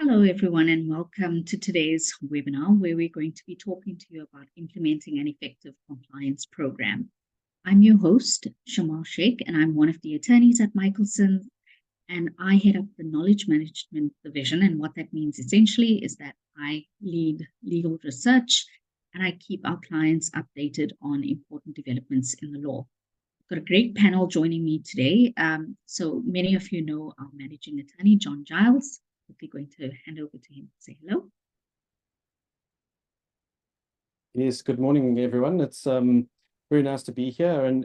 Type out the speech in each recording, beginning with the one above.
Hello, everyone, and welcome to today's webinar, where we're going to be talking to you about implementing an effective compliance program. I'm your host, Shamal Sheikh, and I'm one of the attorneys at Michalsons, and I head up the knowledge management division. And what that means essentially is that I lead legal research and I keep our clients updated on important developments in the law. I've got a great panel joining me today. So many of you know our managing attorney, John Giles. Quickly going to hand over to him to say hello. Yes, good morning, everyone. It's very nice to be here.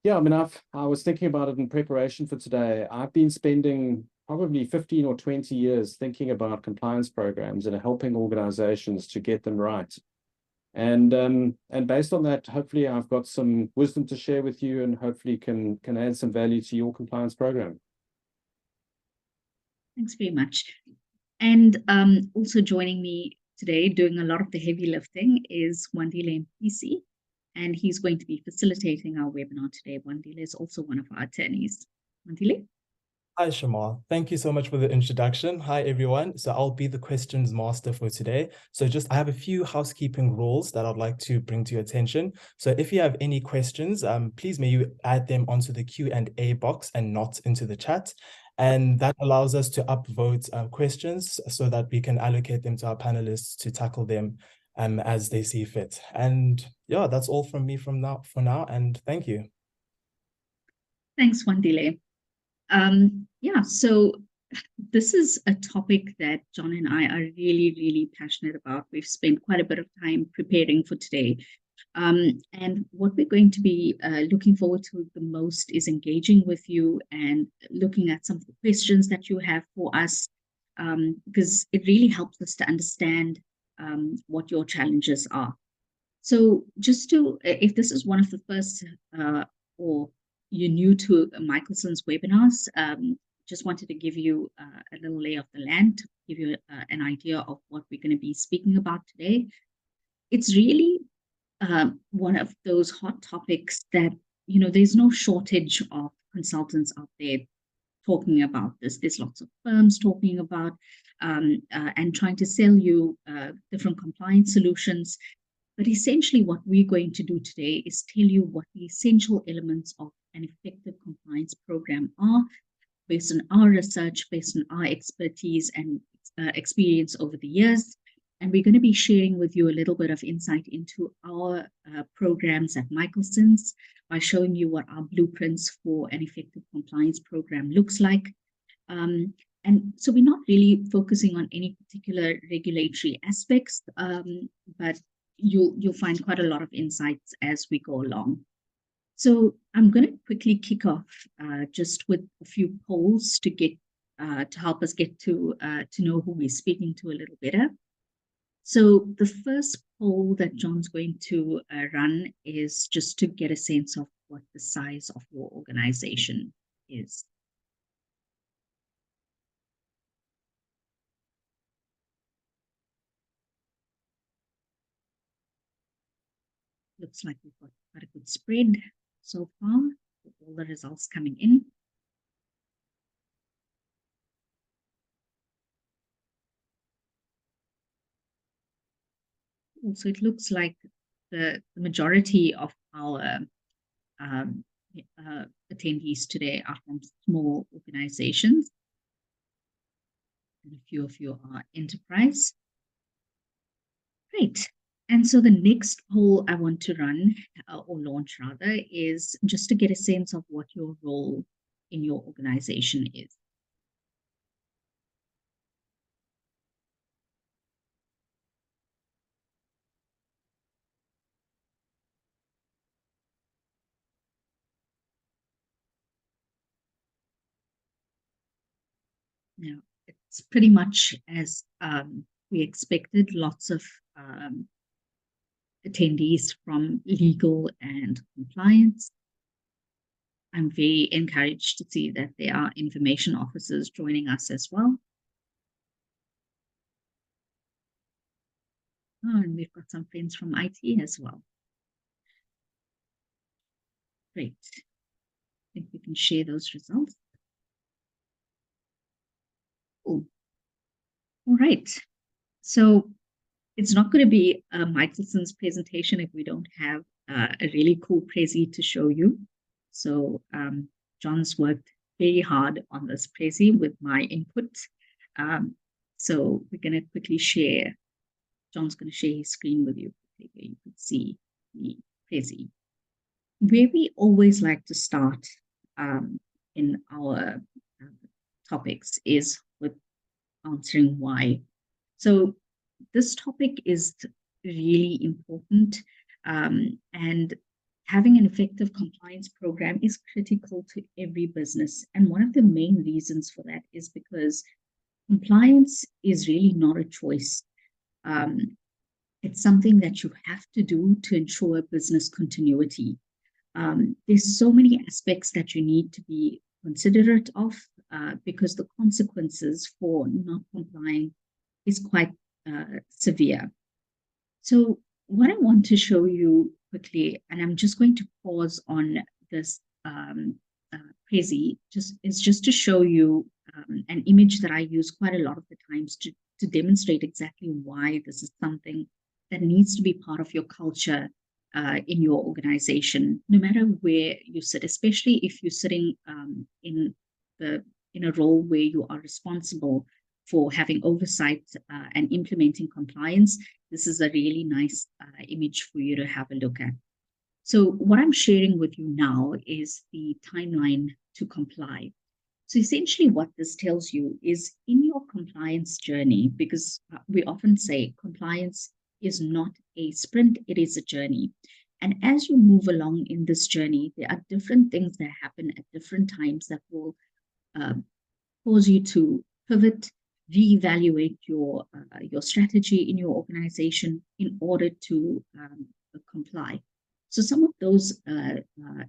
Yeah, I mean, I was thinking about it in preparation for today. I've been spending probably 15 or 20 years thinking about compliance programs and helping organizations to get them right. And based on that, hopefully I've got some wisdom to share with you and hopefully can add some value to your compliance program. Thanks very much. And also joining me today, doing a lot of the heavy lifting, is Wandile Mpisi, and he's going to be facilitating our webinar today. Wandile is also one of our attorneys. Wandile? Hi, Shamal. Thank you so much for the introduction. Hi, everyone. So I'll be the questions master for today. So I have a few housekeeping rules that I'd like to bring to your attention. So if you have any questions, please may you add them onto the Q&A box and not into the chat. And that allows us to upvote questions so that we can allocate them to our panelists to tackle them as they see fit. And yeah, that's all from me for now. And thank you. Thanks, Wandile. Yeah, so this is a topic that John and I are really, really passionate about. We've spent quite a bit of time preparing for today. And what we're going to be looking forward to the most is engaging with you and looking at some of the questions that you have for us, because it really helps us to understand what your challenges are. So just to, if this is one of the first or you're new to Michalsons webinars, just wanted to give you a little lay of the land, to give you an idea of what we're going to be speaking about today. It's really one of those hot topics that, you know, there's no shortage of consultants out there talking about this. There's lots of firms talking about and trying to sell you different compliance solutions. But essentially what we're going to do today is tell you what the essential elements of an effective compliance program are, based on our research, based on our expertise and experience over the years. And we're going to be sharing with you a little bit of insight into our programs at Michalsons by showing you what our blueprints for an effective compliance program looks like. And so we're not really focusing on any particular regulatory aspects, but you'll find quite a lot of insights as we go along. So I'm going to quickly kick off just with a few polls to get to help us get to know who we're speaking to a little better. So the first poll that John's going to run is just to get a sense of what the size of your organization is. Looks like we've got quite a good spread so far, with all the results coming in. So it looks like the majority of our attendees today are from small organizations, and a few of you are enterprise. Great. And so the next poll I want to run, or launch rather, is just to get a sense of what your role in your organization is. Now, it's pretty much as we expected, lots of attendees from legal and compliance. I'm very encouraged to see that there are information officers joining us as well. Oh, and we've got some friends from IT as well. Great. I think we can share those results. Cool. right. So it's not going to be a Michalsons presentation if we don't have a really cool prezi to show you. So John's worked very hard on this prezi with my input. So we're going to quickly share. John's going to share his screen with you. You can see the prezi. Where we always like to start in our topics is with answering why. So this topic is really important, and having an effective compliance program is critical to every business. And one of the main reasons for that is because compliance is really not a choice. It's something that you have to do to ensure business continuity. There's so many aspects that you need to be considerate of because the consequences for not complying is quite severe. So what I want to show you quickly, and I'm just going to pause on this prezi, just to show you an image that I use quite a lot of the times to demonstrate exactly why this is something that needs to be part of your culture in your organization, no matter where you sit, especially if you're sitting in a role where you are responsible for having oversight and implementing compliance. This is a really nice image for you to have a look at. So what I'm sharing with you now is the timeline to comply. So essentially what this tells you is in your compliance journey, because we often say compliance is not a sprint, it is a journey. And as you move along in this journey, there are different things that happen at different times that will cause you to pivot, reevaluate your strategy in your organization in order to comply. So some of those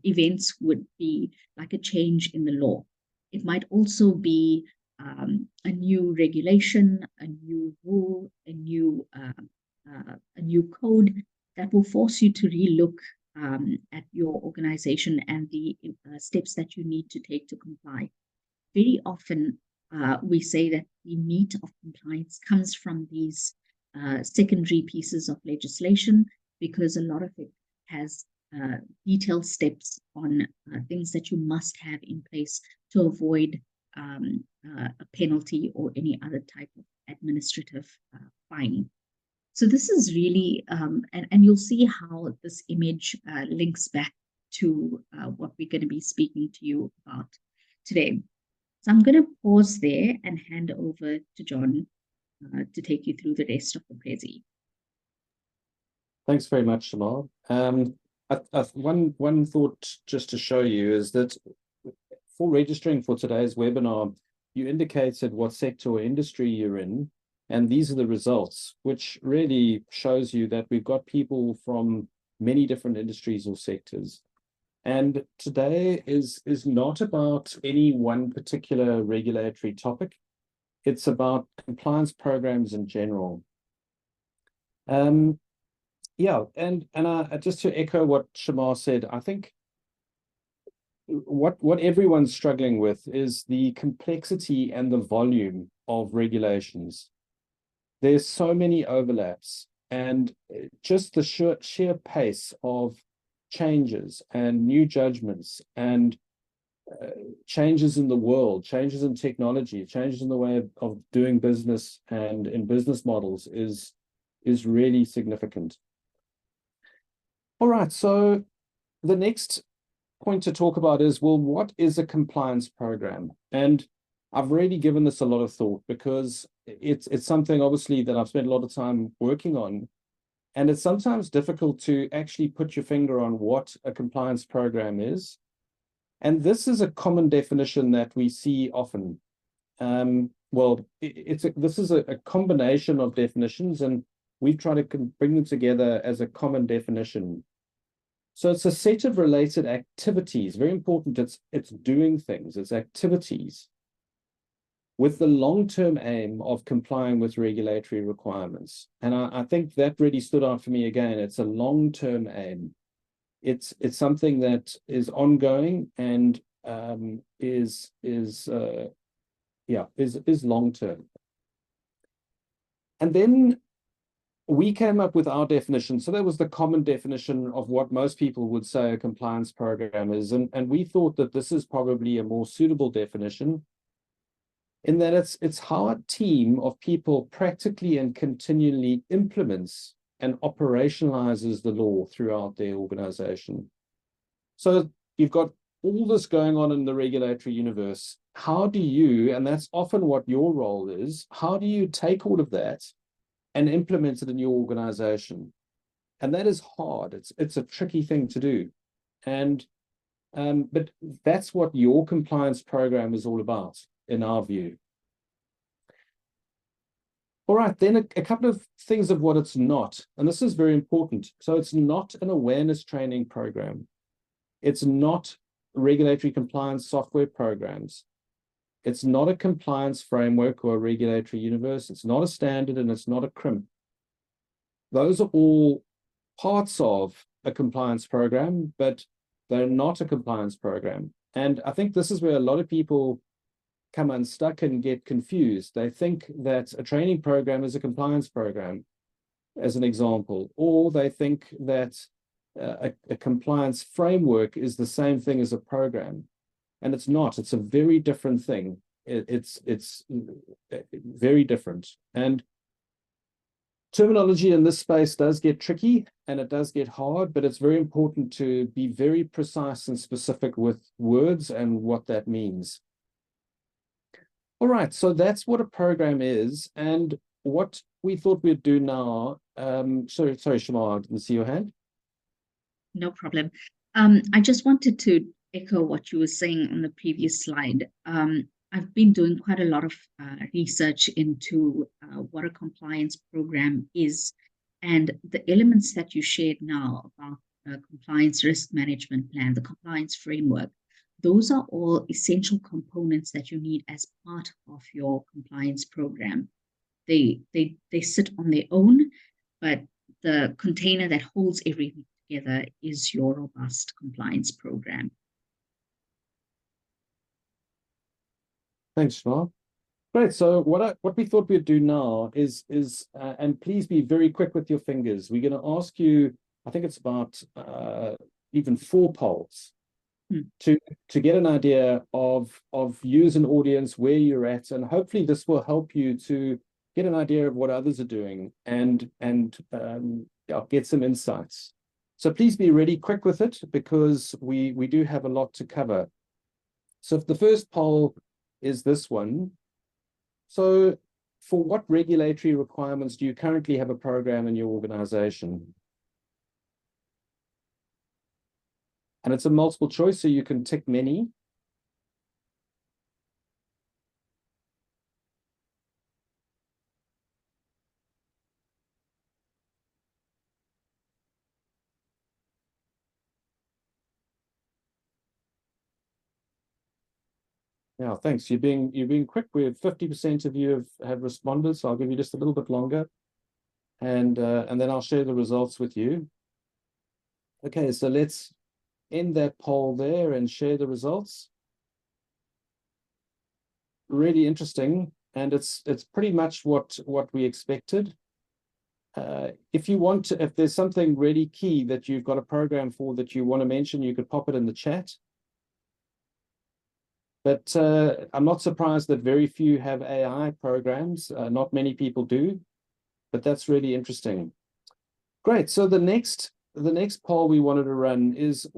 events would be like a change in the law. It might also be a new regulation, a new rule, a new code that will force you to relook at your organization and the steps that you need to take to comply. Very often, we say that the meat of compliance comes from these secondary pieces of legislation, because a lot of it has detailed steps on things that you must have in place to avoid a penalty or any other type of administrative fine. So this is really, and you'll see how this image links back to what we're going to be speaking to you about today. So I'm going to pause there and hand over to John to take you through the rest of the prezi. Thanks very much, Shamal. One thought just to show you is that for registering for today's webinar, you indicated what sector or industry you're in, and these are the results, which really shows you that we've got people from many different industries or sectors. And today is not about any one particular regulatory topic. It's about compliance programs in general. Yeah, and just to echo what Shamal said, I think what everyone's struggling with is the complexity and the volume of regulations. There's so many overlaps, and just the sheer pace of changes and new judgments and changes in the world, changes in technology, changes in the way of doing business and in business models is really significant. All right, so the next point to talk about is, well, what is a compliance program? And I've really given this a lot of thought because it's something obviously that I've spent a lot of time working on. And it's sometimes difficult to actually put your finger on what a compliance program is. And this is a common definition that we see often. Well, this is a combination of definitions, and we've tried to bring them together as a common definition. So it's a set of related activities. Very important. It's doing things. It's activities with the long-term aim of complying with regulatory requirements. And I think that really stood out for me again. It's a long-term aim. It's something that is ongoing and is long-term. And then we came up with our definition. So that was the common definition of what most people would say a compliance program is. And we thought that this is probably a more suitable definition, in that it's how a team of people practically and continually implements and operationalizes the law throughout their organization. So you've got all this going on in the regulatory universe. How do you, and that's often what your role is, how do you take all of that and implement it in your organization? And that is hard. It's a tricky thing to do. And but that's what your compliance program is all about, in our view. All right, then a couple of things of what it's not, and this is very important. So it's not an awareness training program. It's not regulatory compliance software programs. It's not a compliance framework or a regulatory universe. It's not a standard, and it's not a CRIM. Those are all parts of a compliance program, but they're not a compliance program. And I think this is where a lot of people come unstuck and get confused. They think that a training program is a compliance program, as an example, or they think that a compliance framework is the same thing as a program. And it's not. It's a very different thing. It's very different. And terminology in this space does get tricky and it does get hard, but it's very important to be very precise and specific with words and what that means. All right, so that's what a program is. And what we thought we'd do now, sorry, Shamar, I didn't see your hand. No problem. I just wanted to echo what you were saying on the previous slide. I've been doing quite a lot of research into what a compliance program is, and the elements that you shared now about compliance risk management plan, the compliance framework, those are all essential components that you need as part of your compliance program. They sit on their own, but the container that holds everything together is your robust compliance program. Thanks, Shamar. Great. So what we thought we'd do now is and please be very quick with your fingers. We're going to ask you, I think it's about even 4 polls to get an idea of you as an audience, where you're at, and hopefully this will help you to get an idea of what others are doing and get some insights. So please be really quick with it, because we do have a lot to cover. So if the first poll is this one. So for what regulatory requirements do you currently have a program in your organization? And it's a multiple choice, so you can tick many. Yeah, thanks. You're being quick. We have 50% of you have responded, so I'll give you just a little bit longer, and then I'll share the results with you. Okay, so let's end that poll there and share the results. Really interesting, and it's pretty much what we expected. If you want to, if there's something really key that you've got a program for that you want to mention, you could pop it in the chat. But I'm not surprised that very few have AI programs. Not many people do, but that's really interesting. Great. So the next poll we wanted to run is,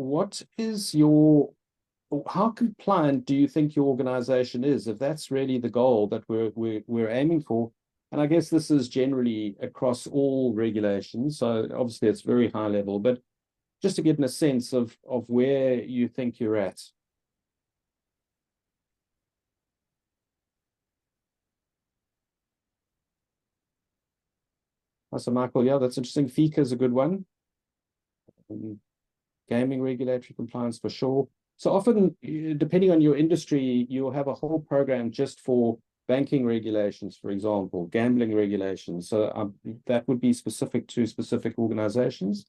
how compliant do you think your organization is? If that's really the goal that we're aiming for, and I guess this is generally across all regulations. So obviously it's very high level, but just to get a sense of where you think you're at. So Michael, yeah, that's interesting. FICA is a good one. Gaming regulatory compliance for sure. So often, depending on your industry, you'll have a whole program just for banking regulations, for example, gambling regulations. So that would be specific to specific organizations.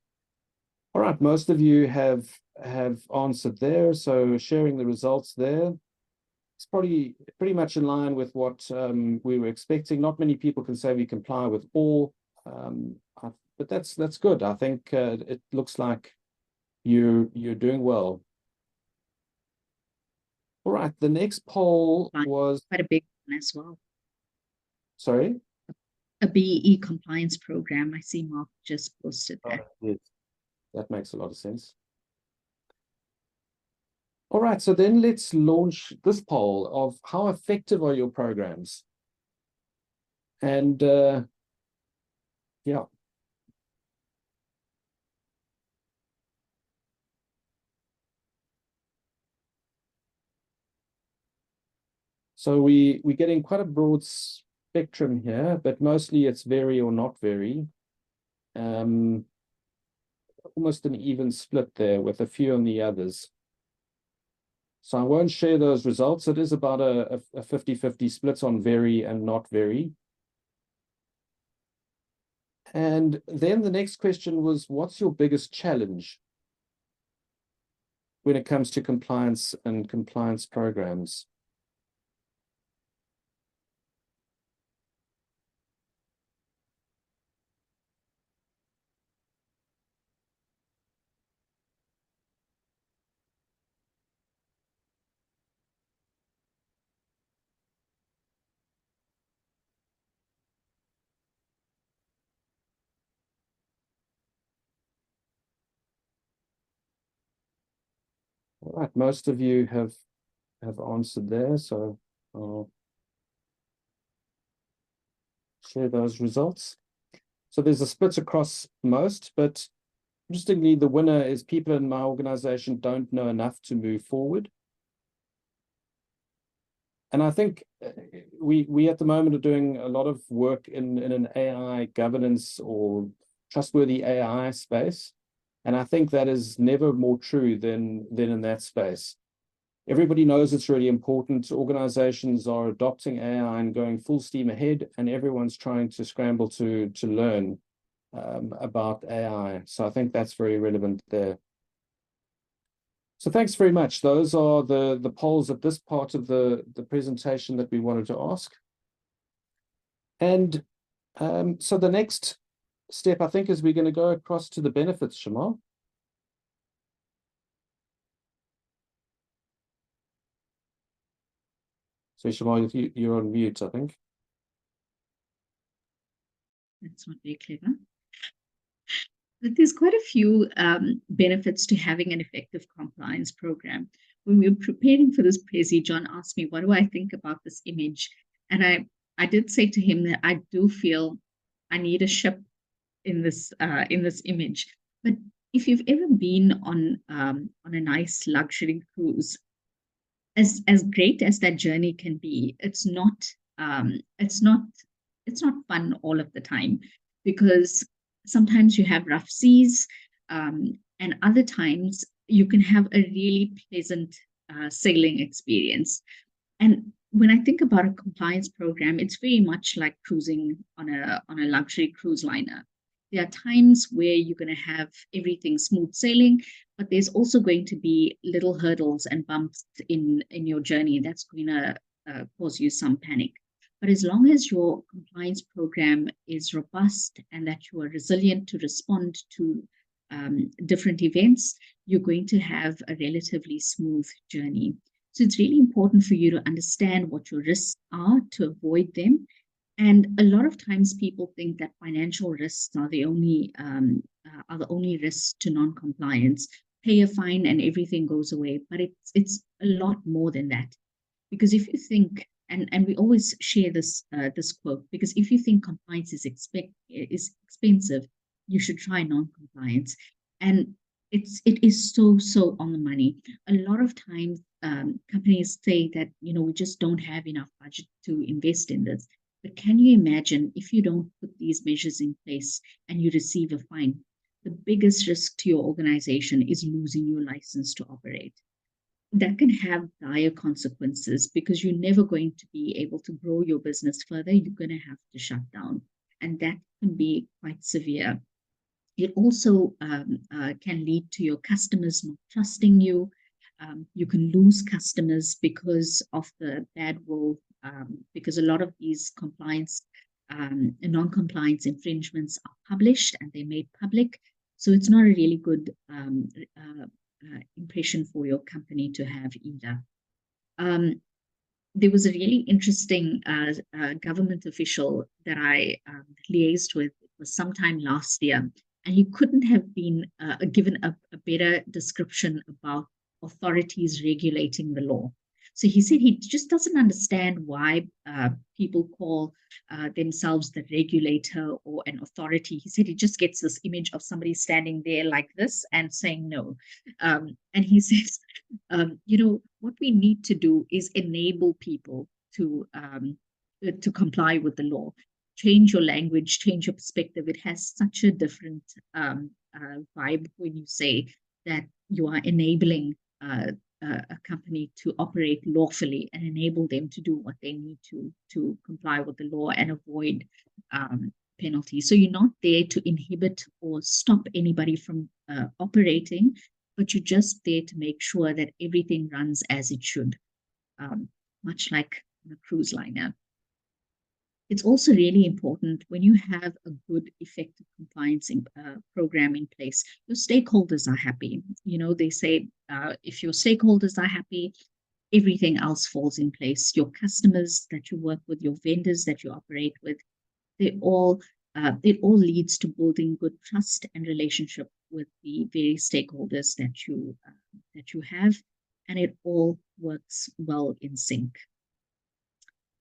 All right, most of you have answered there. So sharing the results there. it's probably pretty much in line with what we were expecting. Not many people can say we comply with all, but that's good. I think it looks like you're doing well. All right, the next poll was quite a big one as well. Sorry? A BEE compliance program. I see Mark just posted that. Yes, that makes a lot of sense. All right, so then let's launch this poll of how effective are your programs? And yeah. So we're getting quite a broad spectrum here, but mostly it's very or not very. Almost an even split there with a few on the others. So I won't share those results. It is about a 50-50 split on very and not very. And then the next question was, what's your biggest challenge when it comes to compliance and compliance programs? All right, most of you have answered there, so I'll share those results. So there's a split across most, but interestingly, the winner is people in my organization don't know enough to move forward. And I think we at the moment are doing a lot of work in an AI governance or trustworthy AI space. And I think that is never more true than in that space. Everybody knows it's really important. Organizations are adopting AI and going full steam ahead, and everyone's trying to scramble to learn about AI. So I think that's very relevant there. So thanks very much. Those are the polls at this part of the presentation that we wanted to ask. And so the next step, I think, is we're going to go across to the benefits, Shamal. So Shamal, you're on mute, I think. That's not very clever. But there's quite a few benefits to having an effective compliance program. When we were preparing for this prezi, John asked me, what do I think about this image? And I did say to him that I do feel I need a ship in this image. But if you've ever been on a nice luxury cruise, as great as that journey can be, it's not fun all of the time, because sometimes you have rough seas, and other times you can have a really pleasant sailing experience. And when I think about a compliance program, it's very much like cruising on a luxury cruise liner. There are times where you're going to have everything smooth sailing, but there's also going to be little hurdles and bumps in your journey that's going to cause you some panic. But as long as your compliance program is robust and that you are resilient to respond to different events, you're going to have a relatively smooth journey. So it's really important for you to understand what your risks are to avoid them. And a lot of times people think that financial risks are the only risks to non-compliance. Pay a fine and everything goes away. But it's a lot more than that. Because if you think, and we always share this quote, because if you think compliance is expensive, you should try non-compliance. And it is so on the money. A lot of times companies say that, we just don't have enough budget to invest in this. But can you imagine if you don't put these measures in place and you receive a fine? The biggest risk to your organization is losing your license to operate. That can have dire consequences, because you're never going to be able to grow your business further. You're going to have to shut down, and that can be quite severe. It also can lead to your customers not trusting you. You can lose customers because of the bad will, because a lot of these non-compliance infringements are published and they're made public. So it's not a really good impression for your company to have either. There was a really interesting government official that I liaised with. It was sometime last year, and he couldn't have been given a better description about authorities regulating the law. So he said he just doesn't understand why people call themselves the regulator or an authority. He said he just gets this image of somebody standing there like this and saying no. And he says, what we need to do is enable people to comply with the law. Change your language, change your perspective. It has such a different vibe when you say that you are enabling a company to operate lawfully and enable them to do what they need to comply with the law and avoid penalties. So you're not there to inhibit or stop anybody from operating, but you're just there to make sure that everything runs as it should, much like the cruise liner. It's also really important when you have a good, effective compliance program in place, your stakeholders are happy. They say if your stakeholders are happy, everything else falls in place. Your customers that you work with, your vendors that you operate with, it all leads to building good trust and relationship with the various stakeholders that you have, and it all works well in sync.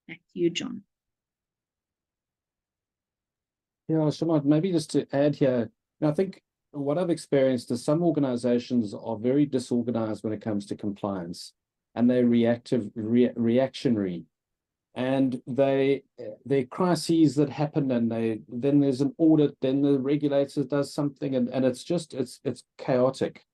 Back to you, John. Yeah, Shimon, maybe just to add here, I think what I've experienced is some organizations are very disorganized when it comes to compliance, and they're reactionary, and there are crises that happen, and then there's an audit, then the regulator does something, and it's chaotic.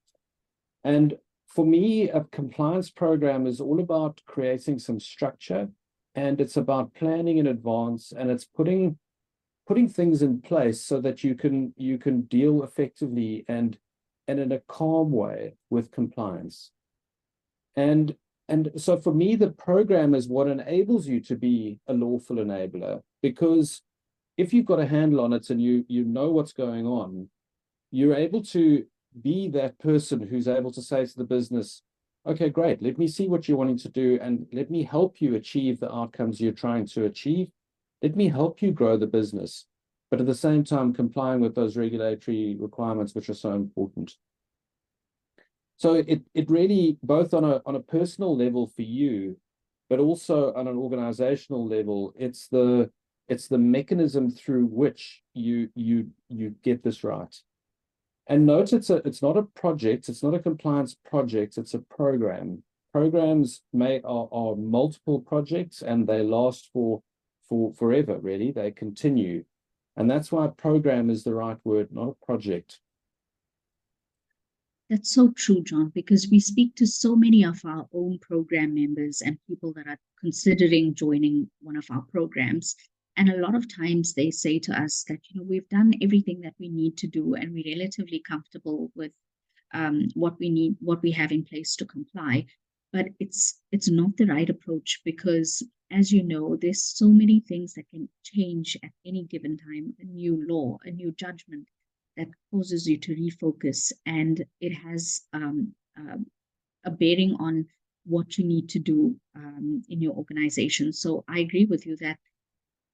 And for me, a compliance program is all about creating some structure, and it's about planning in advance, and it's putting things in place so that you can deal effectively and in a calm way with compliance. And so for me, the program is what enables you to be a lawful enabler, because if you've got a handle on it and you know what's going on, you're able to be that person who's able to say to the business, okay, great, let me see what you're wanting to do, and let me help you achieve the outcomes you're trying to achieve. Let me help you grow the business, but at the same time complying with those regulatory requirements, which are so important. So it really, both on a personal level for you, but also on an organizational level, it's the mechanism through which you get this right. And note, it's not a project, it's not a compliance project, it's a program. Programs are multiple projects, and they last for forever, really. They continue. And that's why program is the right word, not a project. That's so true, John, because we speak to so many of our own program members and people that are considering joining one of our programs. And a lot of times they say to us that, we've done everything that we need to do, and we're relatively comfortable with what we have in place to comply. But it's not the right approach, because, as you know, there's so many things that can change at any given time. A new law, a new judgment that causes you to refocus, and it has a bearing on what you need to do in your organization. So I agree with you that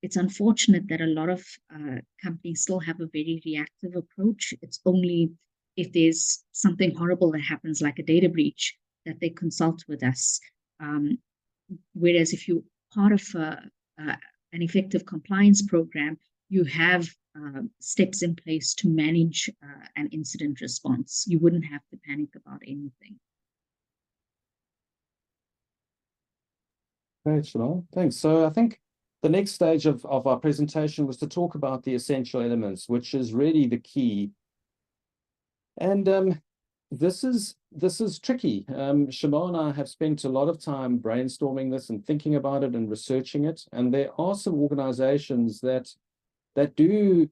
it's unfortunate that a lot of companies still have a very reactive approach. It's only if there's something horrible that happens, like a data breach, that they consult with us. Whereas if you're part of an effective compliance program, you have steps in place to manage an incident response. You wouldn't have to panic about anything. Great, Chanel. Thanks. So I think the next stage of our presentation was to talk about the essential elements, which is really the key. And this is tricky. Shema and I have spent a lot of time brainstorming this and thinking about it and researching it. And there are some organizations that do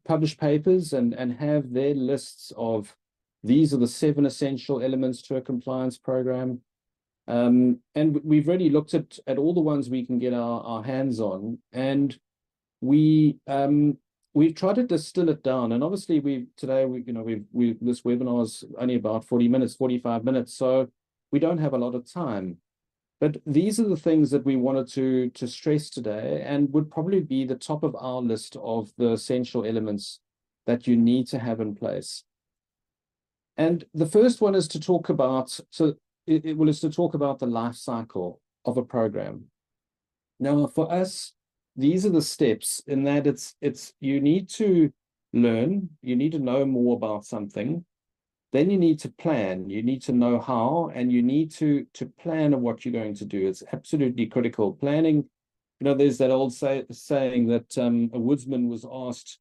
publish papers and have their lists of These are the 7 essential elements to a compliance program. And we've really looked at all the ones we can get our hands on, and we've tried to distill it down. And obviously today this webinar is only about 40 minutes, 45 minutes, so we don't have a lot of time. But these are the things that we wanted to stress today, and would probably be the top of our list of the essential elements that you need to have in place. And the first one is to talk about, is to talk about the life cycle of a program. Now, for us, these are the steps in that it's you need to learn, you need to know more about something. Then you need to plan, you need to know how, and you need to plan what you're going to do. It's absolutely critical. Planning, there's that old saying that a woodsman was asked,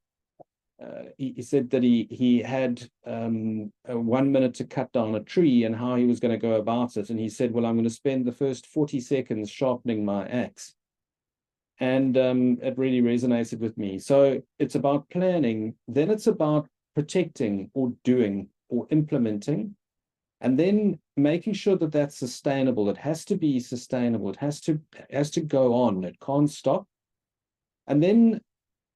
he said that he had 1 minute to cut down a tree and how he was going to go about it. And he said, well, I'm going to spend the first 40 seconds sharpening my axe. And it really resonated with me. So it's about planning, then it's about protecting or doing or implementing, and then making sure that that's sustainable. It has to be sustainable. It has to go on. It can't stop. And then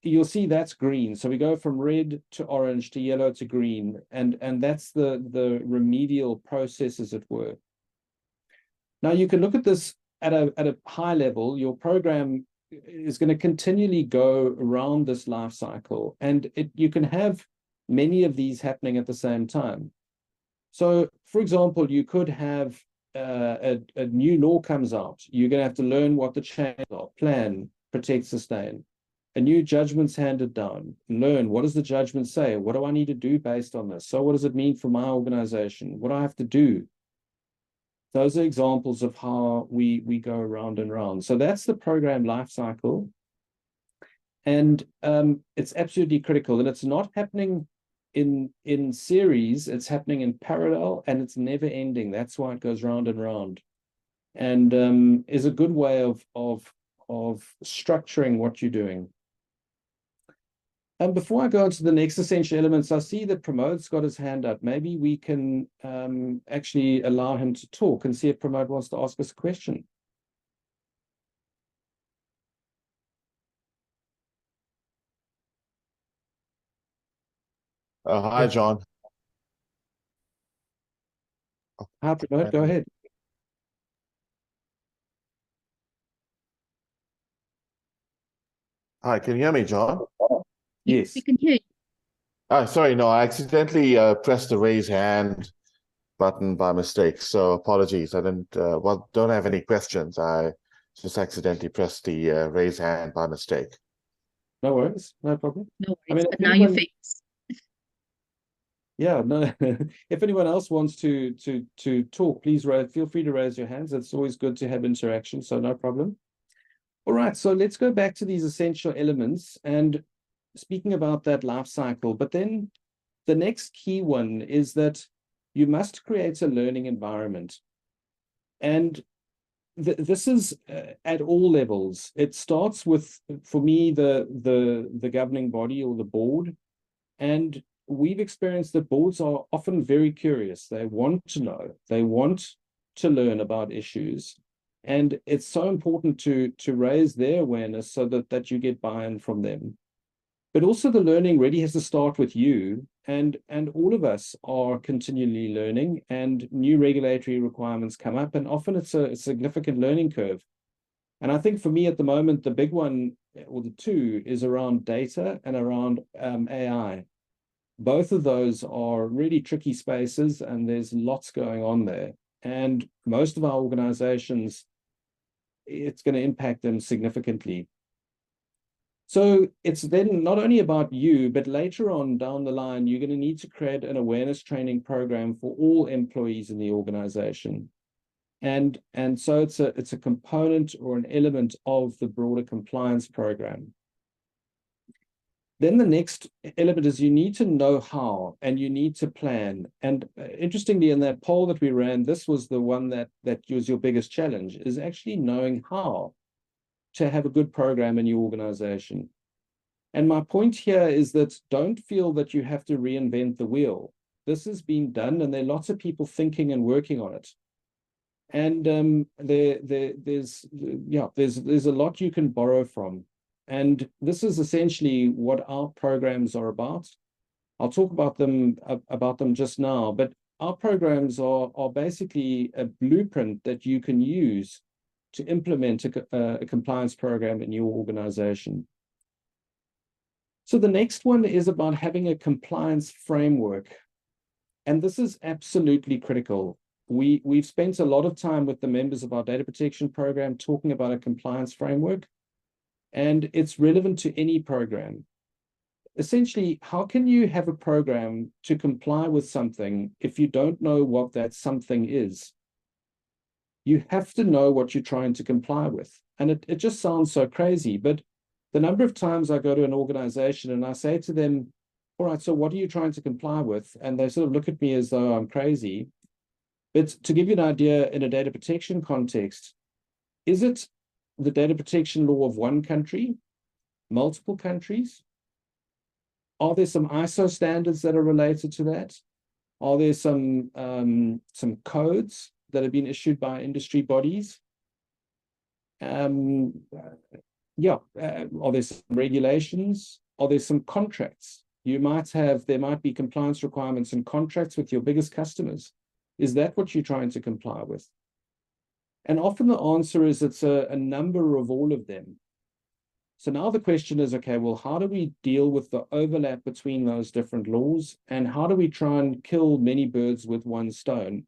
you'll see that's green. So we go from red to orange to yellow to green, and that's the remedial process, as it were. Now you can look at this at a high level. Your program is going to continually go around this life cycle, and you can have many of these happening at the same time. So, for example, you could have a new law comes out. You're going to have to learn what the changes are, plan, protect, sustain. A new judgment's handed down. Learn, what does the judgment say? What do I need to do based on this? So what does it mean for my organization? What do I have to do? Those are examples of how we go around and round. So that's the program life cycle. And it's absolutely critical. And it's not happening in series, it's happening in parallel, and it's never ending. That's why it goes round and round. And is a good way of structuring what you're doing. And before I go into the next essential elements, I see that Pramod's got his hand up. Maybe we can actually allow him to talk and see if Pramod wants to ask us a question. Hi, John. Hi, Pramod, go ahead. Hi, can you hear me, John? Yes. We can hear you. Sorry, no, I accidentally pressed the raise hand button by mistake. So apologies. I didn't, don't have any questions. I just accidentally pressed the raise hand by mistake. No worries, no problem. No worries, I mean, but now you're famous. Yeah, no. If anyone else wants to talk, please feel free to raise your hands. It's always good to have interaction, so no problem. All right, so let's go back to these essential elements and speaking about that life cycle. But then the next key one is that you must create a learning environment. And this is at all levels. It starts with, for me, the governing body or the board. And we've experienced that boards are often very curious. They want to know, they want to learn about issues. And it's so important to raise their awareness so that you get buy-in from them. But also the learning really has to start with you, and all of us are continually learning, and new regulatory requirements come up, and often it's a significant learning curve. And I think for me at the moment, the big one, or the two, is around data and around AI. Both of those are really tricky spaces, and there's lots going on there. And most of our organizations, it's going to impact them significantly. So it's then not only about you, but later on down the line, you're going to need to create an awareness training program for all employees in the organization. And so it's a component or an element of the broader compliance program. Then the next element is you need to know how, and you need to plan. And interestingly, in that poll that we ran, this was the one that was your biggest challenge, is actually knowing how to have a good program in your organization. And my point here is that don't feel that you have to reinvent the wheel. this has been done, and there are lots of people thinking and working on it. And there's a lot you can borrow from. And this is essentially what our programs are about. I'll talk about them just now, but our programs are basically a blueprint that you can use to implement a compliance program in your organization. So the next one is about having a compliance framework. And this is absolutely critical. We've spent a lot of time with the members of our data protection program talking about a compliance framework, and it's relevant to any program. Essentially, how can you have a program to comply with something if you don't know what that something is? You have to know what you're trying to comply with. And it just sounds so crazy, but the number of times I go to an organization and I say to them, all right, so what are you trying to comply with? And they sort of look at me as though I'm crazy. But to give you an idea, in a data protection context, is it the data protection law of one country, multiple countries? Are there some ISO standards that are related to that? Are there some codes that have been issued by industry bodies? Are there some regulations? Are there some contracts? There might be compliance requirements and contracts with your biggest customers. Is that what you're trying to comply with? And often the answer is it's a number of all of them. So now the question is, okay, well, how do we deal with the overlap between those different laws? And how do we try and kill many birds with one stone?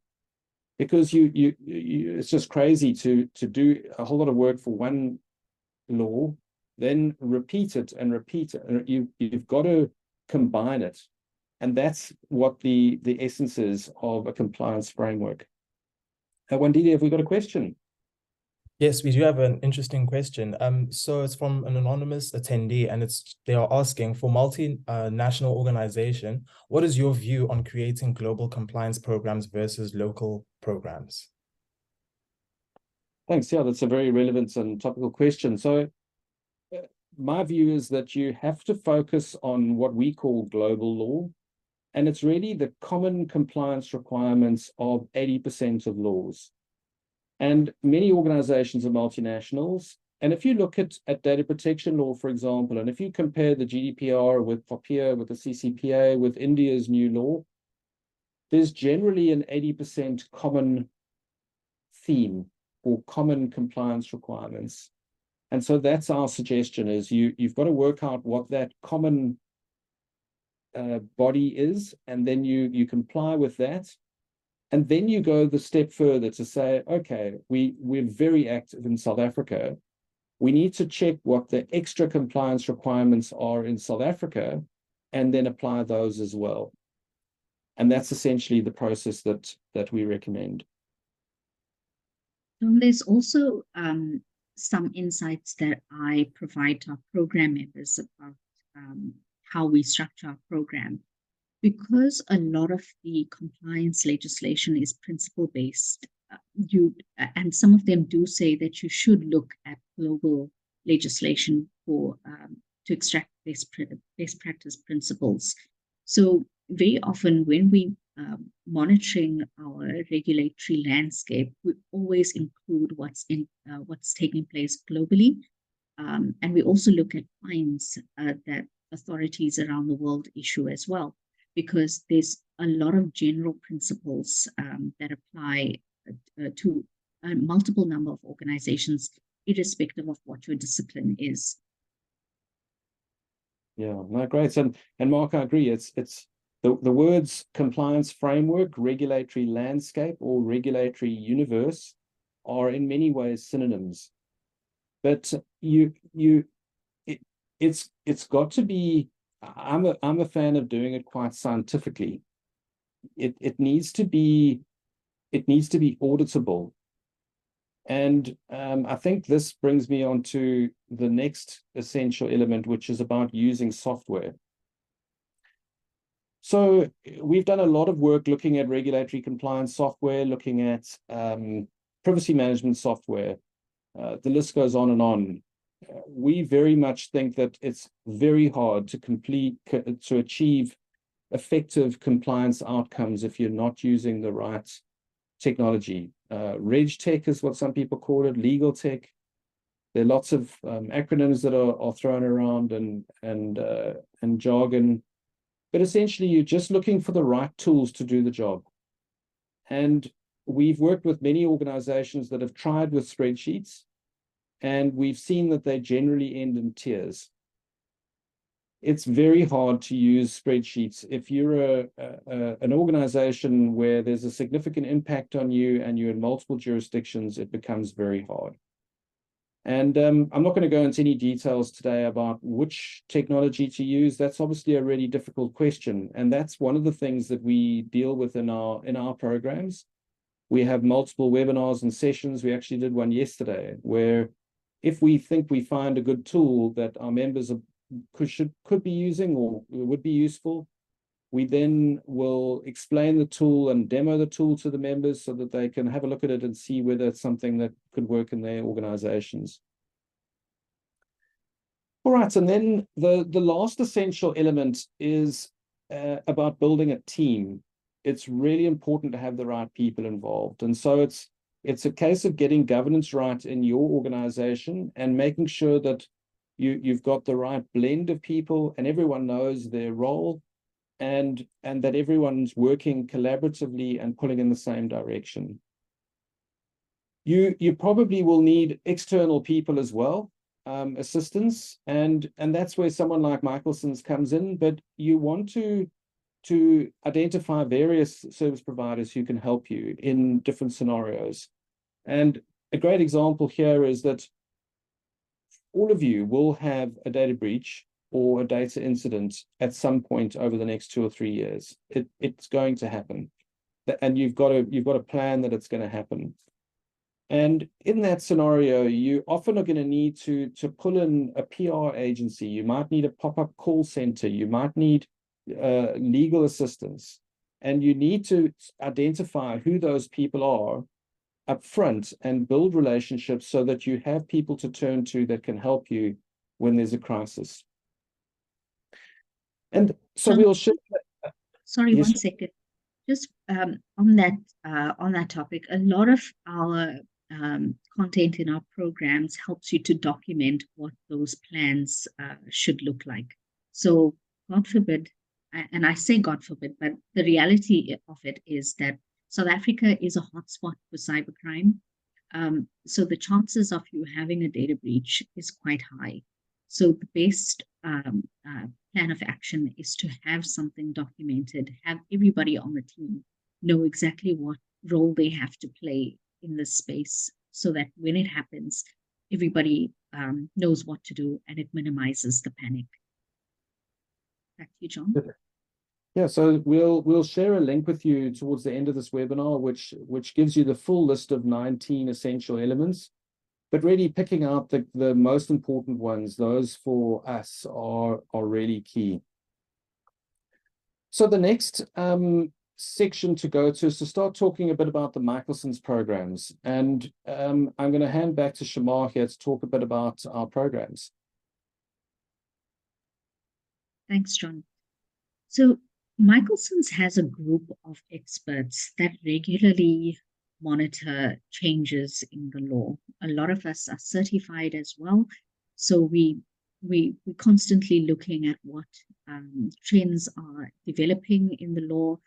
Because it's just crazy to do a whole lot of work for one law, then repeat it and repeat it. And you've got to combine it. And that's what the essence is of a compliance framework. Wandile, have we got a question? Yes, we do have an interesting question. So it's from an anonymous attendee, and they are asking, for multinational organization, what is your view on creating global compliance programs versus local programs? Thanks. Yeah, that's a very relevant and topical question. So my view is that you have to focus on what we call global law, and it's really the common compliance requirements of 80% of laws. And many organizations are multinationals. And if you look at data protection law, for example, and if you compare the GDPR with POPIA, with the CCPA, with India's new law, there's generally an 80% common theme or common compliance requirements. And so that's our suggestion, is you've got to work out what that common body is, and then you comply with that. And then you go the step further to say, okay, we're very active in South Africa. We need to check what the extra compliance requirements are in South Africa and then apply those as well. And that's essentially the process that we recommend. There's also some insights that I provide to our program members about how we structure our program. Because a lot of the compliance legislation is principle-based, and some of them do say that you should look at global legislation to extract best practice principles. So very often when we monitoring our regulatory landscape, we always include what's taking place globally, and we also look at fines that authorities around the world issue as well, because there's a lot of general principles that apply to a multiple number of organizations, irrespective of what your discipline is. Yeah, no, great. And Mark, I agree. It's the words compliance framework, regulatory landscape, or regulatory universe are in many ways synonyms. But it's got to be. I'm a fan of doing it quite scientifically. It needs to be auditable. And I think this brings me on to the next essential element, which is about using software. So we've done a lot of work looking at regulatory compliance software, looking at privacy management software. The list goes on and on. We very much think that it's very hard to achieve effective compliance outcomes if you're not using the right technology. Reg tech is what some people call it, legal tech. There are lots of acronyms that are thrown around and jargon, but essentially you're just looking for the right tools to do the job. And we've worked with many organizations that have tried with spreadsheets, and we've seen that they generally end in tears. It's very hard to use spreadsheets. If you're an organization where there's a significant impact on you and you're in multiple jurisdictions, it becomes very hard. And I'm not going to go into any details today about which technology to use. That's obviously a really difficult question. And that's one of the things that we deal with in our programs. We have multiple webinars and sessions. We actually did one yesterday where if we think we find a good tool that our members could be using or would be useful, we then will explain the tool and demo the tool to the members so that they can have a look at it and see whether it's something that could work in their organizations. All right, and then the last essential element is about building a team. It's really important to have the right people involved. And so it's a case of getting governance right in your organization and making sure that you've got the right blend of people and everyone knows their role, and that everyone's working collaboratively and pulling in the same direction. You probably will need external people as well, assistance, and that's where someone like Michalsons comes in, but you want to identify various service providers who can help you in different scenarios. And a great example here is that all of you will have a data breach or a data incident at some point over the next 2 or 3 years. It's going to happen, and you've got a plan that it's going to happen. And in that scenario, you often are going to need to pull in a PR agency. You might need a pop-up call center. You might need legal assistance, and you need to identify who those people are up front and build relationships so that you have people to turn to that can help you when there's a crisis. And so we'll share. Sorry, Yes. 1 second. Just on that topic, a lot of our content in our programs helps you to document what those plans should look like. So God forbid, and I say God forbid, but the reality of it is that South Africa is a hotspot for cybercrime. So the chances of you having a data breach is quite high. So the best plan of action is to have something documented, have everybody on the team know exactly what role they have to play in this space so that when it happens, everybody knows what to do and it minimizes the panic. Back to you, John. Yeah, so we'll share a link with you towards the end of this webinar, which gives you the full list of 19 essential elements, but really picking out the most important ones. Those for us are really key. So the next section to go to is to start talking a bit about the Michalsons programs. And I'm going to hand back to Shamar here to talk a bit about our programs. Thanks, John. So Michalsons has a group of experts that regularly monitor changes in the law. A lot of us are certified as well. So we're constantly looking at what trends are developing in the law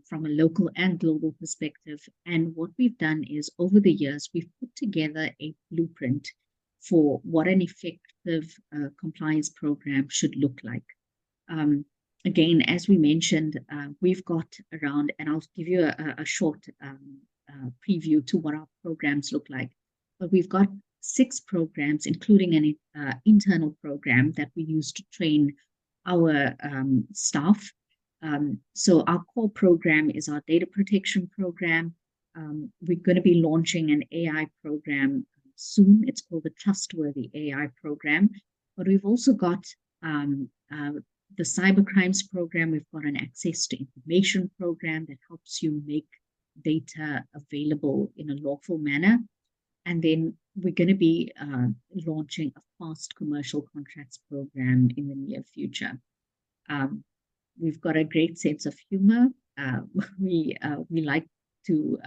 from a local and global perspective. And what we've done is over the years, we've put together a blueprint for what an effective compliance program should look like. Again, as we mentioned, we've got around, and I'll give you a short preview to what our programs look like. But we've got 6 programs, including an internal program that we use to train our staff. So our core program is our data protection program. We're going to be launching an AI program soon. It's called the Trustworthy AI program. But we've also got the cybercrimes program. We've got an access to information program that helps you make data available in a lawful manner. And then we're going to be launching a fast commercial contracts program in the near future. We've got a great sense of humor. We like to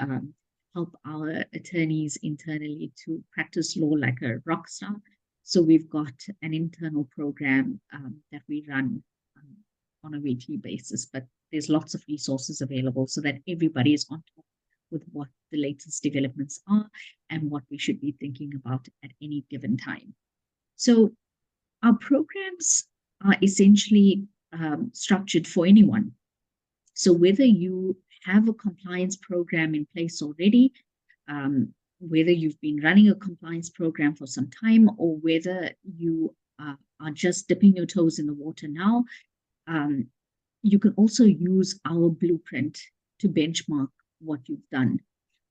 help our attorneys internally to practice law like a rock star. So we've got an internal program that we run on a weekly basis, but there's lots of resources available so that everybody is on top with what the latest developments are and what we should be thinking about at any given time. So our programs are essentially structured for anyone. So whether you have a compliance program in place already, whether you've been running a compliance program for some time, or whether you are just dipping your toes in the water now, you can also use our blueprint to benchmark what you've done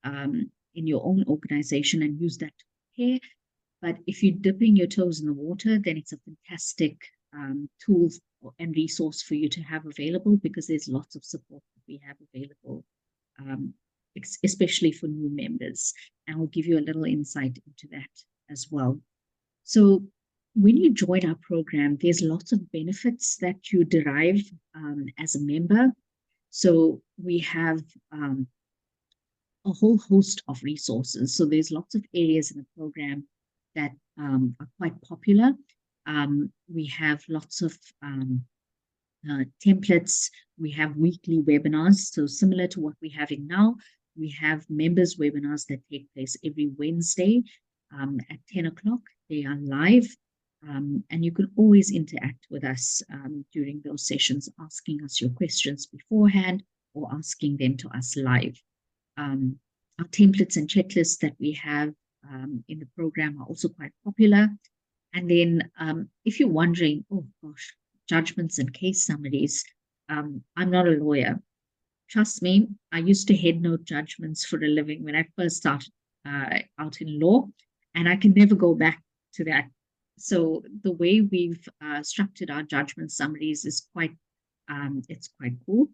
in your own organization and use that to compare. But if you're dipping your toes in the water, then it's a fantastic tool and resource for you to have available, because there's lots of support that we have available, especially for new members. And I'll give you a little insight into that as well. So when you join our program, there's lots of benefits that you derive as a member. So we have a whole host of resources. So there's lots of areas in the program that are quite popular. We have lots of templates. We have weekly webinars. So similar to what we're having now, we have members webinars that take place every Wednesday at 10 o'clock. They are live. And you can always interact with us during those sessions, asking us your questions beforehand or asking them to us live. Our templates and checklists that we have in the program are also quite popular. And then if you're wondering, oh gosh, judgments and case summaries, I'm not a lawyer. Trust me, I used to head note judgments for a living when I first started out in law, and I can never go back to that. So the way we've structured our judgment summaries is it's quite cool.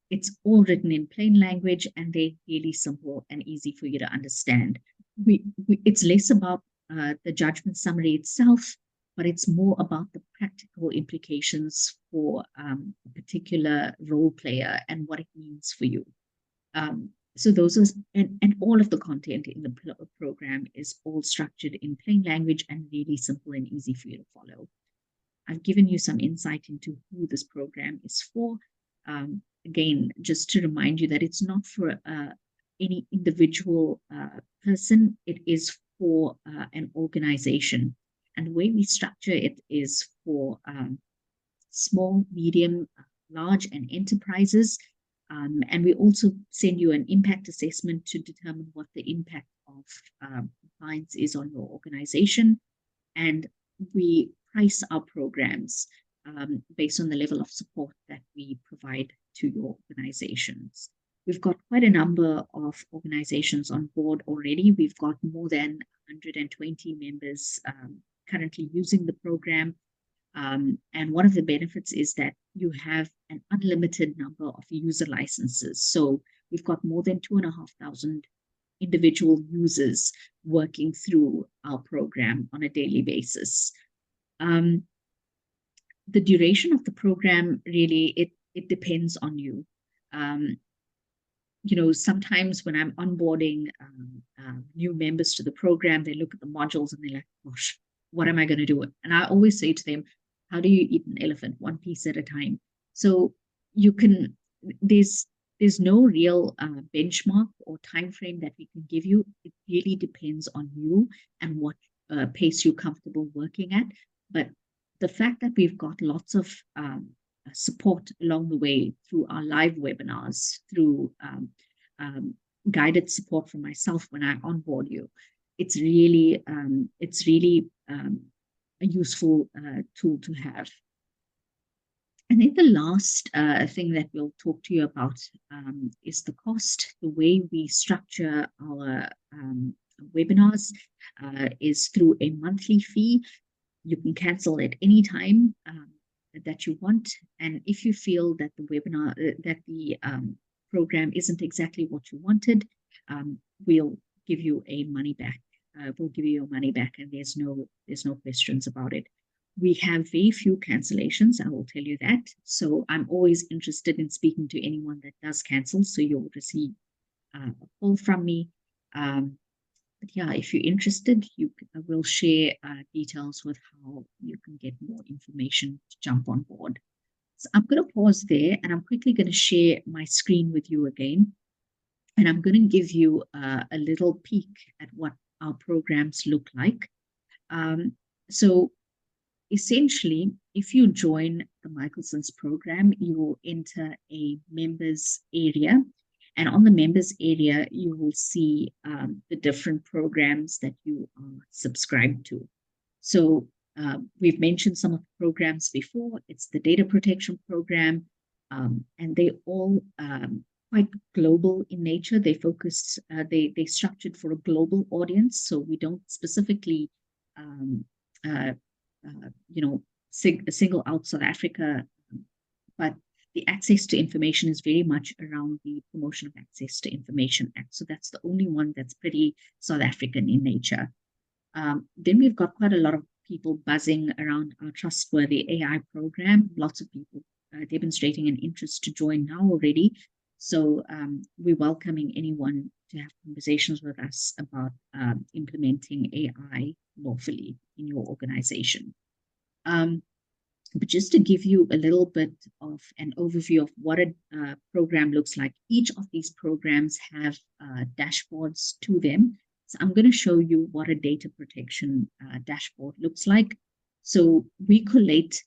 It's all written in plain language, and they're really simple and easy for you to understand. It's less about the judgment summary itself, but it's more about the practical implications for a particular role player and what it means for you. So those are, and all of the content in the program is all structured in plain language and really simple and easy for you to follow. I've given you some insight into who this program is for. Again, just to remind you that it's not for any individual person, it is for an organization. And the way we structure it is for small, medium, large, and enterprises. And we also send you an impact assessment to determine what the impact of compliance is on your organization. And we price our programs based on the level of support that we provide to your organizations. We've got quite a number of organizations on board already. We've got more than 120 members currently using the program. And one of the benefits is that you have an unlimited number of user licenses. So we've got more than 2,500 individual users working through our program on a daily basis. The duration of the program, really, it depends on you. You know, sometimes when I'm onboarding new members to the program, they look at the modules and they're like, gosh, what am I going to do? And I always say to them, how do you eat an elephant? One piece at a time. So you can, there's no real benchmark or time frame that we can give you. It really depends on you and what pace you're comfortable working at. But the fact that we've got lots of support along the way through our live webinars, through guided support from myself when I onboard you, it's really a useful tool to have. And then the last thing that we'll talk to you about is the cost. The way we structure our webinars is through a monthly fee. You can cancel at any time that you want. And if you feel that the webinar, that the program isn't exactly what you wanted, we'll give you a money back. We'll give you your money back, and there's no questions about it. We have very few cancellations, I will tell you that. So I'm always interested in speaking to anyone that does cancel. So you'll receive a call from me. But yeah, if you're interested, I will share details with how you can get more information to jump on board. So I'm going to pause there, and I'm quickly going to share my screen with you again. And I'm going to give you a little peek at what our programs look like. So essentially, if you join the Michalsons program, you will enter a members area. And on the members area, you will see the different programs that you are subscribed to. So we've mentioned some of the programs before. It's the data protection program, and they all quite global in nature. They focus, they structured for a global audience. So we don't specifically, single out South Africa, but the access to information is very much around the Promotion of Access to Information Act. So that's the only one that's pretty South African in nature. Then we've got quite a lot of people buzzing around our trustworthy AI program. Lots of people demonstrating an interest to join now already. So we're welcoming anyone to have conversations with us about implementing AI lawfully in your organization. But just to give you a little bit of an overview of what a program looks like, each of these programs have dashboards to them. So I'm going to show you what a data protection dashboard looks like. So we collate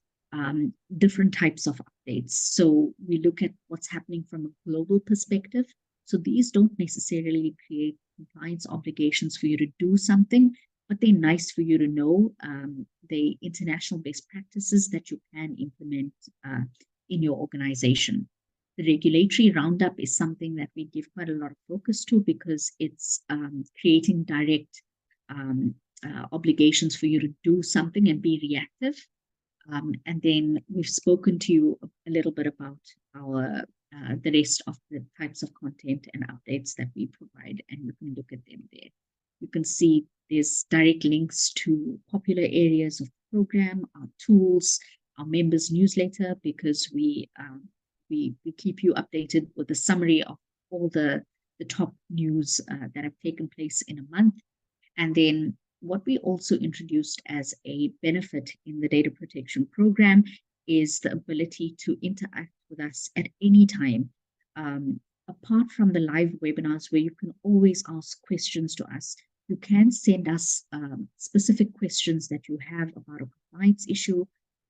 different types of updates. So we look at what's happening from a global perspective. So these don't necessarily create compliance obligations for you to do something, but they're nice for you to know. They're international best practices that you can implement in your organization. The regulatory roundup is something that we give quite a lot of focus to because it's creating direct obligations for you to do something and be reactive. And then we've spoken to you a little bit about our the rest of the types of content and updates that we provide, and you can look at them there. You can see there's direct links to popular areas of the program, our tools, our members newsletter, because we keep you updated with a summary of all the top news that have taken place in a month. And then what we also introduced as a benefit in the data protection program is the ability to interact with us at any time. Apart from the live webinars where you can always ask questions to us, you can send us specific questions that you have about a compliance issue.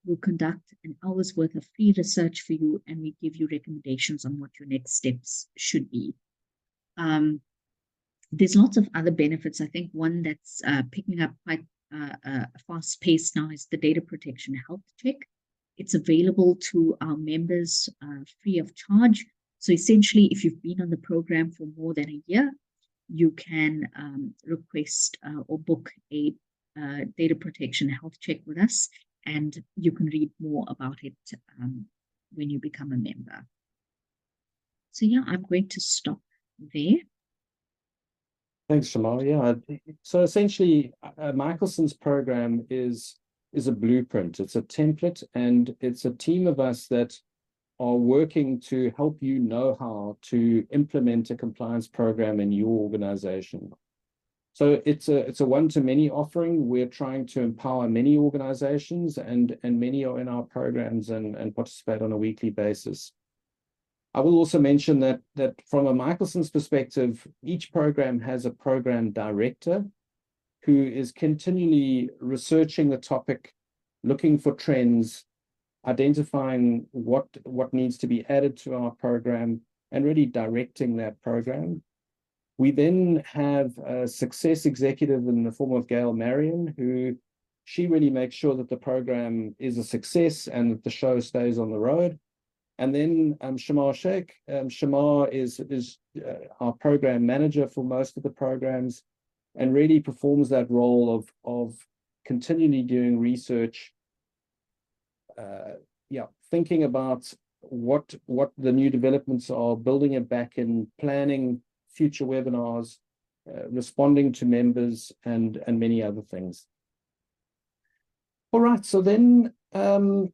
We'll conduct an hour's worth of free research for you, and we give you recommendations on what your next steps should be. There's lots of other benefits. I think one that's picking up quite a fast pace now is the data protection health check. It's available to our members free of charge. So essentially, if you've been on the program for more than a year, you can request or book a data protection health check with us, and you can read more about it when you become a member. So yeah, I'm going to stop there. Thanks, Shamal. Yeah, so essentially, Michalson's program is a blueprint. It's a template, and it's a team of us that are working to help you know how to implement a compliance program in your organization. So it's a one-to-many offering. We're trying to empower many organizations, and many are in our programs and participate on a weekly basis. I will also mention that from a Michalson's perspective, each program has a program director who is continually researching the topic, looking for trends, identifying what needs to be added to our program, and really directing that program. We then have a success executive in the form of Gail Marion, who she really makes sure that the program is a success and that the show stays on the road. And then Shamar Sheikh. Shamar is our program manager for most of the programs and really performs that role of continually doing research, thinking about what the new developments are, building it back in, planning future webinars, responding to members, and many other things. All right, so then the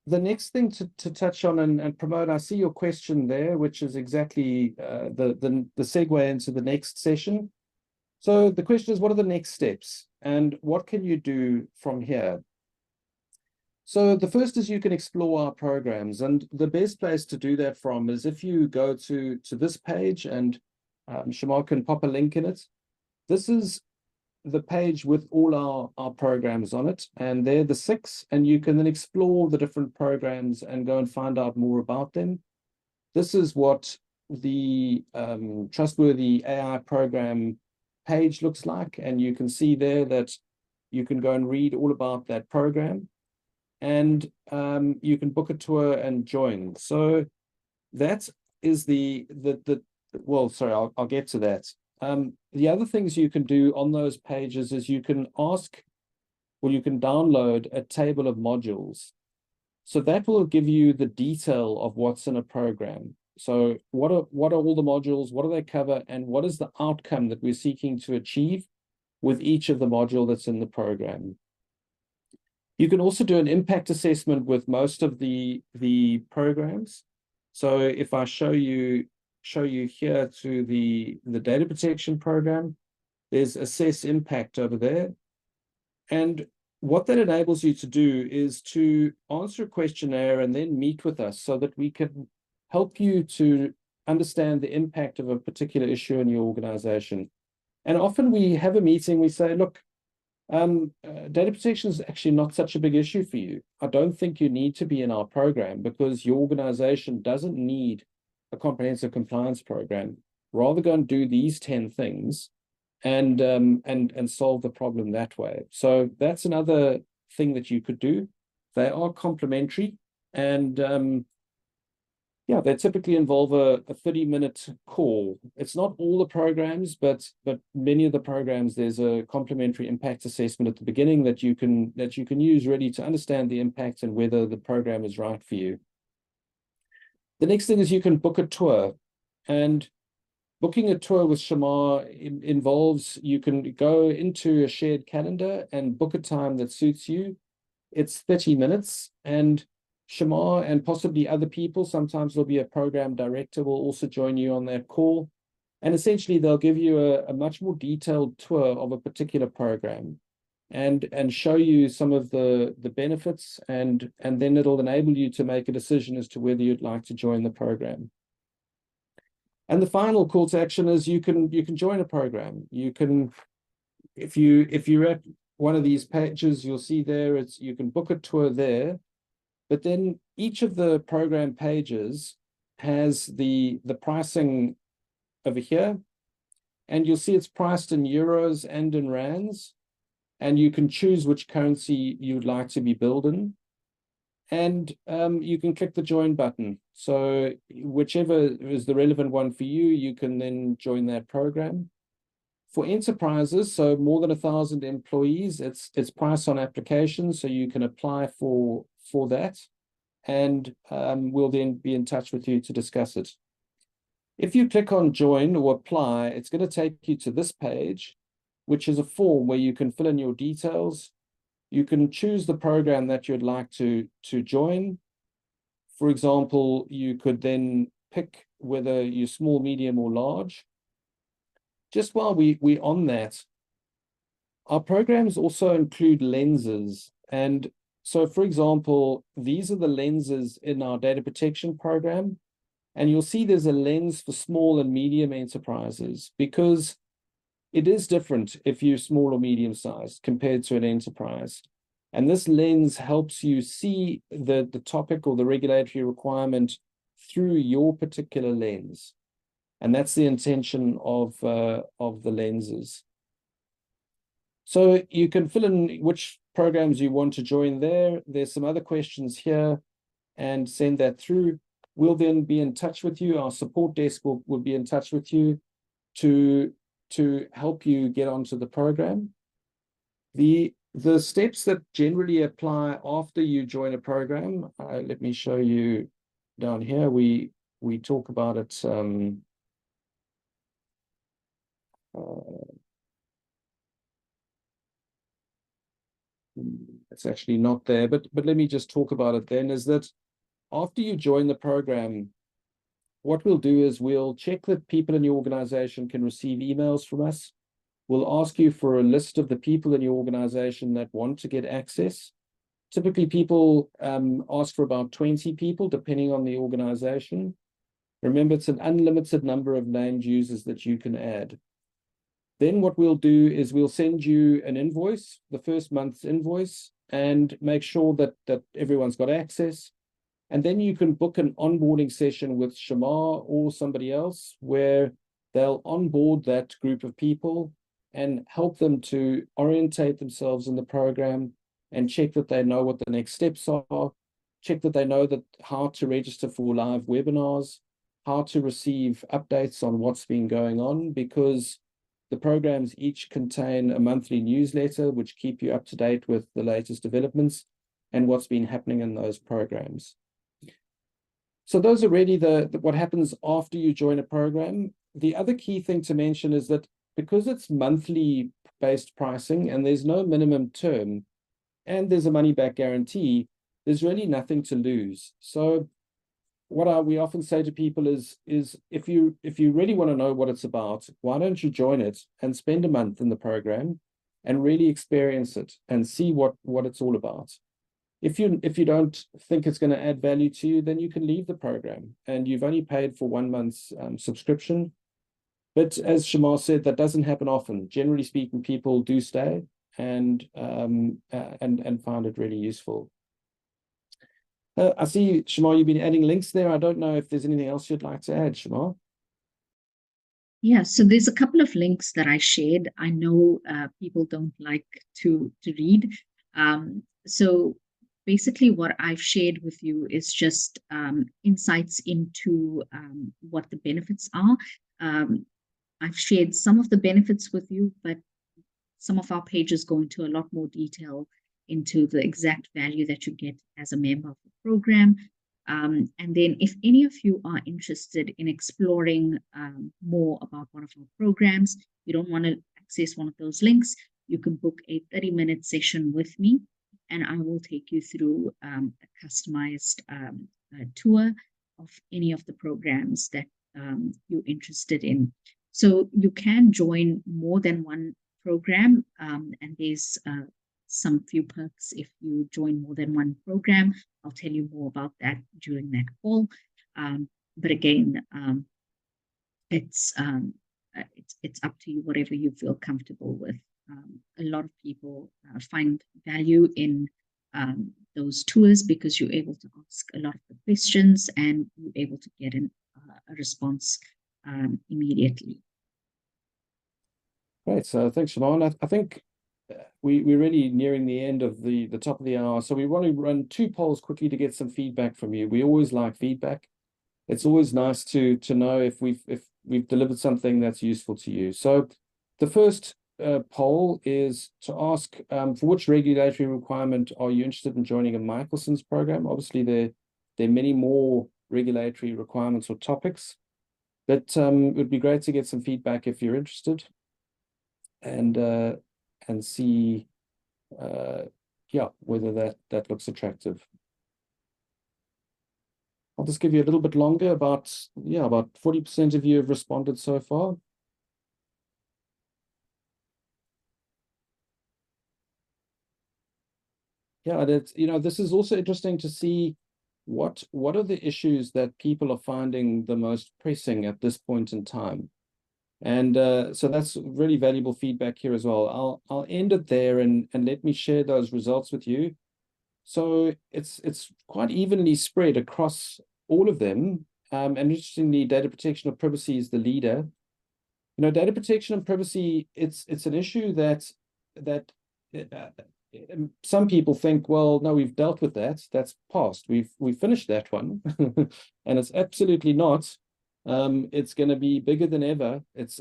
next thing to touch on and promote, I see your question there, which is exactly the segue into the next session. So the question is, what are the next steps and what can you do from here? So the first is you can explore our programs, and the best place to do that from is if you go to this page, and Shamar can pop a link in it. This is the page with all our programs on it, and they're the 6, and you can then explore the different programs and go and find out more about them. This is what the Trustworthy AI program page looks like, and you can see there that you can go and read all about that program, and you can book a tour and join. So that is well, sorry, I'll get to that. The other things you can do on those pages is you can you can download a table of modules. So that will give you the detail of what's in a program. So what are all the modules, what do they cover, and what is the outcome that we're seeking to achieve with each of the module that's in the program. You can also do an impact assessment with most of the programs. So if I show you here to the data protection program, there's assess impact over there. And what that enables you to do is to answer a questionnaire and then meet with us so that we can help you to understand the impact of a particular issue in your organization. And often we have a meeting, we say, look, data protection is actually not such a big issue for you. I don't think you need to be in our program because your organization doesn't need a comprehensive compliance program. Rather go and do these 10 things and solve the problem that way. So that's another thing that you could do. They are complementary, and yeah, they typically involve a 30-minute call. It's not all the programs, but many of the programs, there's a complementary impact assessment at the beginning that you can use really to understand the impact and whether the program is right for you. The next thing is you can book a tour, and booking a tour with Shamar involves you can go into a shared calendar and book a time that suits you. It's 30 minutes, and Shamar and possibly other people, sometimes there'll be a program director, will also join you on that call. And essentially, they'll give you a much more detailed tour of a particular program and show you some of the benefits, and then it'll enable you to make a decision as to whether you'd like to join the program. And the final call to action is you can join a program. You can, if you're at one of these pages, you'll see there you can book a tour there. But then each of the program pages has the pricing over here, and you'll see it's priced in euros and in rands, and you can choose which currency you'd like to be billed in, and you can click the join button. So whichever is the relevant one for you, you can then join that program. For enterprises, so more than 1,000 employees, it's priced on application, so you can apply for that, and we'll then be in touch with you to discuss it. If you click on join or apply, it's going to take you to this page, which is a form where you can fill in your details. You can choose the program that you'd like to join. For example, you could then pick whether you're small, medium, or large. Just while we're on that, our programs also include lenses. And so, for example, these are the lenses in our data protection program. And you'll see there's a lens for small and medium enterprises, because it is different if you're small or medium sized compared to an enterprise. And this lens helps you see the topic or the regulatory requirement through your particular lens. And that's the intention of the lenses. So you can fill in which programs you want to join there. There's some other questions here, and send that through. We'll then be in touch with you. Our support desk will be in touch with you to help you get onto the program. The steps that generally apply after you join a program, let me show you down here. We talk about it. it's actually not there, but let me just talk about it then, is that after you join the program, what we'll do is we'll check that people in your organization can receive emails from us. We'll ask you for a list of the people in your organization that want to get access. Typically, people ask for about 20 people, depending on the organization. Remember, it's an unlimited number of named users that you can add. Then what we'll do is we'll send you an invoice, the first month's invoice, and make sure that everyone's got access. And then you can book an onboarding session with Shamar or somebody else where they'll onboard that group of people and help them to orientate themselves in the program and check that they know what the next steps are, check that they know that how to register for live webinars, how to receive updates on what's been going on, because the programs each contain a monthly newsletter which keep you up to date with the latest developments and what's been happening in those programs. So those are really what happens after you join a program. The other key thing to mention is that because it's monthly based pricing and there's no minimum term and there's a money back guarantee, there's really nothing to lose. So what we often say to people is if you really want to know what it's about, why don't you join it and spend a month in the program and really experience it and see what it's all about. If you don't think it's going to add value to you, then you can leave the program and you've only paid for 1 month's subscription. But as Shamar said, that doesn't happen often. Generally speaking, people do stay and find it really useful. I see, Shamar, you've been adding links there. I don't know if there's anything else you'd like to add, Shamar. Yeah, so there's a couple of links that I shared. I know people don't like to read. So basically what I've shared with you is just insights into what the benefits are. I've shared some of the benefits with you, but some of our pages go into a lot more detail into the exact value that you get as a member of the program. And then if any of you are interested in exploring more about one of our programs, you don't want to access one of those links, you can book a 30-minute session with me, and I will take you through a customized tour of any of the programs that you're interested in. So you can join more than one program, and there's some few perks if you join more than one program. I'll tell you more about that during that call. But again, it's up to you, whatever you feel comfortable with. A lot of people find value in those tours because you're able to ask a lot of the questions and you're able to get a response immediately. Great. So thanks, Shamar. I think we're really nearing the end of the top of the hour. So we want to run 2 polls quickly to get some feedback from you. We always like feedback. It's always nice to know if we've delivered something that's useful to you. So the first poll is to ask for which regulatory requirement are you interested in joining a Michalsons program? Obviously, there are many more regulatory requirements or topics, but it would be great to get some feedback if you're interested and see whether that looks attractive. I'll just give you a little bit longer. About 40% of you have responded so far. Yeah, this is also interesting to see what are the issues that people are finding the most pressing at this point in time. And so that's really valuable feedback here as well. I'll end it there and let me share those results with you. So it's quite evenly spread across all of them. And interestingly, data protection or privacy is the leader. Data protection and privacy, it's an issue that some people think, well, no, we've dealt with that. That's past. We've finished that one, and it's absolutely not. It's going to be bigger than ever. It's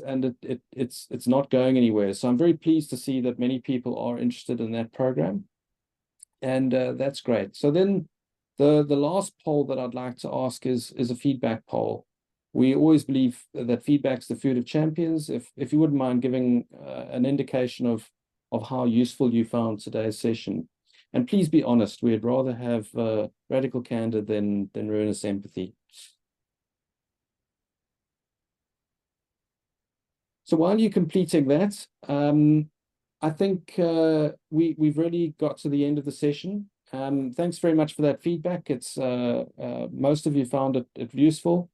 not going anywhere. So I'm very pleased to see that many people are interested in that program, and that's great. So then the last poll that I'd like to ask is a feedback poll. We always believe that feedback's the food of champions. If you wouldn't mind giving an indication of of how useful you found today's session. And please be honest, we'd rather have radical candor than ruinous empathy. So while you're completing that, I think we've really got to the end of the session. Thanks very much for that feedback. It's most of you found it useful.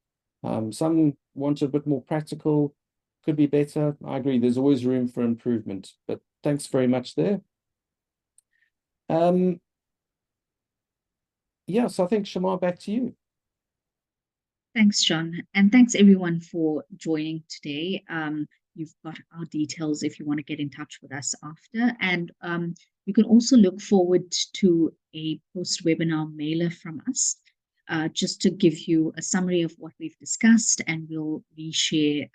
Some wanted a bit more practical, could be better. I agree, there's always room for improvement, but thanks very much there. Yeah, so I think Shamar, back to you. Thanks, John. And thanks everyone for joining today. You've got our details if you want to get in touch with us after. And you can also look forward to a post-webinar mailer from us, just to give you a summary of what we've discussed, and we'll reshare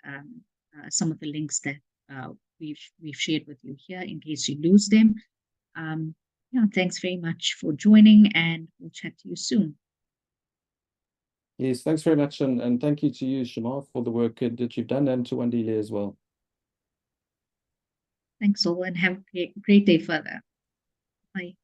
some of the links that we've shared with you here in case you lose them. Yeah, thanks very much for joining, and we'll chat to you soon. Yes, thanks very much, and thank you to you, Shamar, for the work that you've done, and to Wandile as well. Thanks all, and have a great day further. Bye.